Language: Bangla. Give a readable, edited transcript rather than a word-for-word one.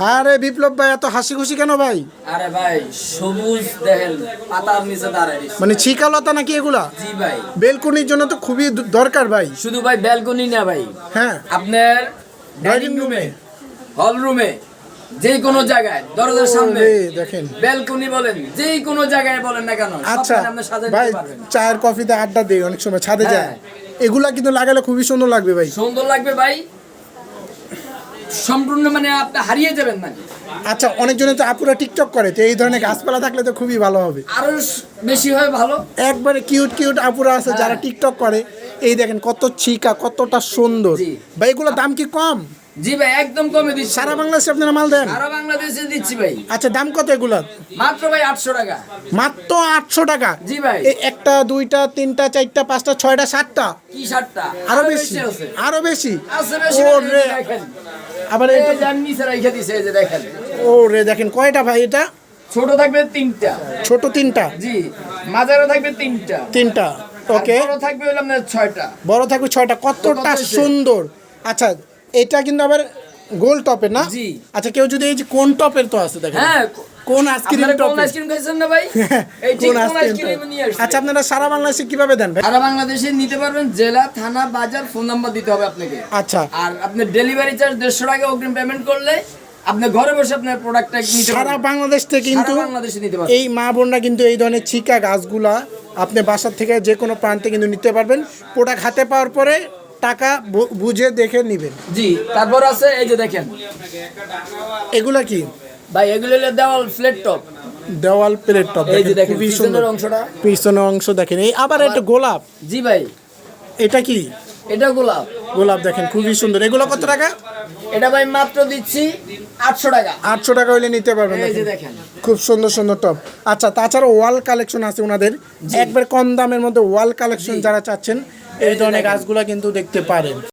আরে বিপ্লব ভাই এত হাসি খুশি কেন ভাই? আরে ভাই সবুজ দেখেন পাতার নিচে দাঁড়ায় রয়েছে। মানে ছিকালতা নাকি এগুলা? জি ভাই, বেলকনির জন্য তো খুবই দরকার ভাই। শুধু ভাই ব্যালকনি না ভাই, হ্যাঁ আপনার ডাইনিং রুমে, হল রুমে, যে কোনো জায়গায় দরজার সামনে দেখেন ব্যালকনি বলেন, যে কোনো জায়গায় বলেন না কেন, আচ্ছা সবখানে আপনি সাজাতে ভাই, পারবেন। চায়ের কফিতে আড্ডা দেই অনেক সময় ছাদে হ্যাঁ। যায়, এগুলা কিন্তু লাগালে খুবই সুন্দর লাগবে ভাই। সুন্দর লাগবে ভাই, সম্পূর্ণ মানে আপনি হারিয়ে যাবেন না। আচ্ছা অনেকজনে তো আপুরা টিকটক করে, তো এই ধরনের গাছপালা থাকলে তো খুবই ভালো হবে। আরো বেশি হয় ভালো। একবারে কিউট কিউট আপুরা আছে যারা টিকটক করে, এই দেখেন কত চিকা, কতটা সুন্দর জি। ভাই। এগুলো দাম কি কম? জি ভাই, একদম কমে দিচ্ছি। সারা বাংলাদেশে আপনারা মাল দেন? সারা বাংলাদেশে দিচ্ছি ভাই। আচ্ছা দাম কত এগুলা? মাত্র ভাই 800 টাকা। মাত্র 800 টাকা? জি ভাই। এই একটা দুইটা তিনটা চারটা পাঁচটা ছয়টা সাতটা, কি শার্টটা আরো বেশি, আছে। আরো বেশি। আছে বেশি, ওরে দেখেন আবার এই এটা, যে আমি নিচে রেখে দিছি, এই যে দেখেন। ওরে দেখেন কয়টা ভাই এটা? ছোট থাকবে 3টা। ছোট 3টা? জি। মাঝারও থাকবে 3টা। 3টা, ওকে। বড় থাকবে হলো আপনার 6টা। বড় থাকবে 6টা। কতটা কত সুন্দর। আচ্ছা এটা কিন্তু আবার গোল টপের না? জি। আচ্ছা কেউ যদি এই যে কোন টপের তো আছে দেখেন, হ্যাঁ, কোন আইসক্রিম আপনারা কোন টপের, আইসক্রিম খাইছেন না ভাই? এই ঠিক কোন কোন আইসক্রিম আইসক্রিম নিয়ে আসছে। আচ্ছা আপনারা সারা বাংলাদেশে কিভাবে দেন ভাই? সারা বাংলাদেশে নিতে পারবেন, জেলা, থানা, বাজার, ফোন নাম্বার দিতে হবে আপনাকে। আচ্ছা আর আপনার ডেলিভারি চার্জ 150 টাকা অগ্রিম পেমেন্ট করলে আপনি ঘরে বসে আপনার প্রোডাক্টটা নিতে সারা পারবেন। বাংলাদেশ থেকে কিন্তু সারা বাংলাদেশে নিতে পারবেন। এই মা বোনরা কিন্তু এই ধরনের চিকা গাছগুলা আপনি বাসার থেকে যে কোনো প্রান্তে কিন্তু নিতে পারবেন। প্রোডাক্ট হাতে পাওয়ার পরে টাকা বুঝে দেখে নেবেন। জি, তারপর আছে এই যে দেখেন এগুলা কি ভাই, এগুলো হলো দেওয়াল ফ্ল্যাট টপ। দেওয়াল প্লেট টপ, এই যে দেখেন খুবই পিছনের সুন্দর অংশটা। পিছনের অংশ দেখেন। এই আবার একটা গোলাপ, জি ভাই, এটা কি? এটা গোলাপ। গোলাপ দেখেন খুবই সুন্দর। এগুলো কত টাকা? এটা ভাই মাত্র দিচ্ছি 800 টাকা। 800 টাকা হইলে নিতে পারবেন। এই যে দেখেন দেখেন খুব সুন্দর সুন্দর টপ। আচ্ছা তাছাড়া ওয়াল কালেকশন আছে ওনাদের, একবার কম দামের মধ্যে ওয়াল কালেকশন যারা চাচ্ছেন এই এই যে ধরনের দেখেন। গাছগুলা কিন্তু দেখতে পারেন।